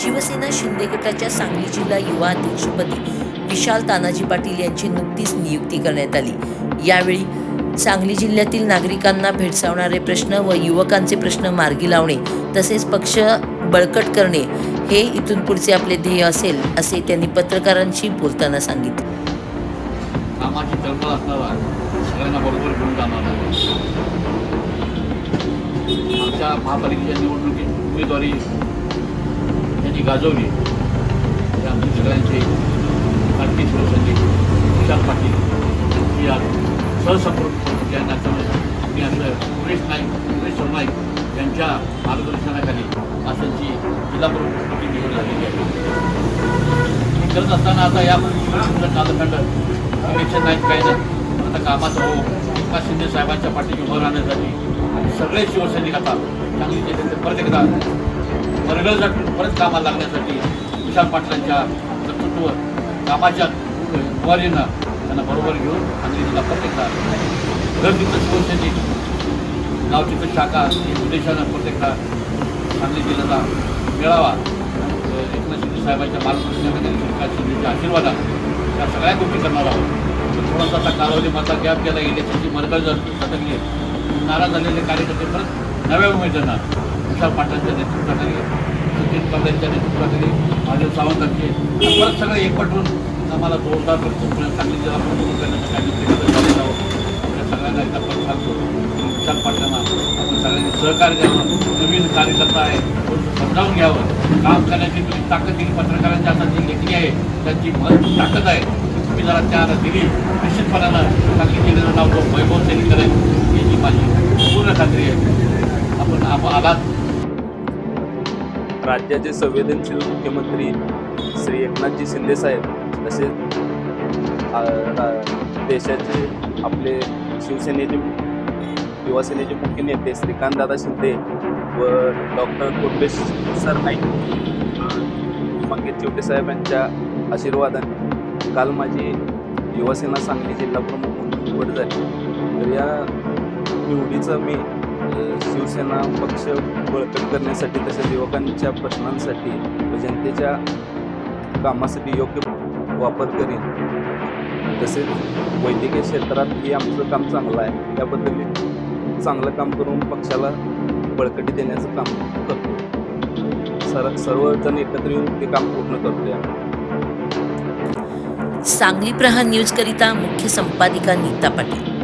शिवसेना शिंदे गटाच्या सांगली जिल्हा युवा अध्यक्षपदी विशाल तानाजी पाटील यांची नुकतीच नियुक्ती करण्यात आली। यावेळी सांगली जिल्ह्यातील नागरिकांना भेडसावणारे प्रश्न व युवकांचे प्रश्न मार्गी लावणे तसेच पक्ष बळकट करणे हे इथून पुढचे आपले ध्येय असेल, असे त्यांनी पत्रकारांशी बोलताना सांगितले। कामाची तळमळ असणारा, सगळ्यांना बरोबर घेऊन जाणारा, आमच्या महापालिकेच्या निवडणुकीत उमेदवारी त्यांनी गाजवली ते आमचे सगळ्यांचे लाडके शिवसैनिक विशाल पाटील यांची आज सहसंपर्क या नात्याने मी असं सुरेश सरनाईक यांच्या मार्गदर्शनाखाली आसनची जिल्हा प्रमुखपदी निवड झालेली आहे। ही करत असताना आता या कालखंड इलेक्शन नाहीत काही नाही, आता कामाचं एकनाथ शिंदे साहेबांच्या पाठीशी उभं राहण्यासाठी सगळे शिवसैनिक आता सांगली जिल्ह्याचे परत एकदा वर्गळसाठी परत कामाला लागण्यासाठी विशाल पाटलांच्या नेतृत्वावर कामाच्या द्वारीनं त्यांना बरोबर घेऊन सांगली जिल्हा परत एकदा घर तिथं शिवसैनिक गाव तिथं शाखा या उद्देशानं परत एकदा सांगली जिल्ह्याला मिळावा। एकनाथ शिंदे साहेबांच्या मार्गदर्शनामध्ये एकनाथ शिंदेच्या आशीर्वादानं या सगळ्या गोष्टी करणार आहोत। थोडासा आता कालावधीमधला गॅप गेला, इलेक्शनची मरगळ सटकली, नाराज झालेले कार्यकर्ते परत नव्या उमेदवारांना विशाल पाटलांच्या नेतृत्वाखाली, सचिन कवलेंच्या नेतृत्वाखाली, महादेव सावंतांचे परत सगळे एकवटून आम्हाला जोरदार सांगली जिल्हा प्रमुख करण्याचं काही झालेलं आहोत। या सगळ्यांना एकदा परत सांगतो विशाल पाटलांना आपण सगळ्यांनी सहकार्य द्यावं, नवीन कार्यकर्ता आहे समजावून घ्यावं, काम करण्याची तुम्ही ताकद दिली, पत्रकारांच्या हातात जी लेखणी आहे त्यांची ताकद आहे, तुम्ही जरा त्या दिली निश्चितपणानं सांगली जिल्ह्याचं नाव वैभवशाली करेल याची माझी पूर्ण खात्री आहे। आपण आलात। राज्याचे संवेदनशील मुख्यमंत्री श्री एकनाथजी शिंदे साहेब तसेच देशाचे आपले शिवसेनेचे युवासेनेचे मुख्य नेते श्रीकांतदादा शिंदे व डॉक्टर कोटेश सर नाईक, मंगेश चिवटे साहेब यांच्या आशीर्वादाने काल माझी युवासेना सांगली जिल्हा प्रमुख म्हणून निवड झाली। तर या निवडीचा मी शिवसेना पक्ष बळकट करण्यासाठी तसेच युवकांच्या प्रश्नांसाठी व जनतेच्या कामासाठी योग्य वापर करीन। तसेच वैद्यकीय क्षेत्रातही आमचं काम चांगलं आहे, त्याबद्दल मी चांगलं काम करून पक्षाला बळकटी देण्याचं काम करतो। सर्वजण एकत्र येऊन ते काम पूर्ण करतो। सांगली प्रहार न्यूज करिता मुख्य संपादिका नीता पाटील।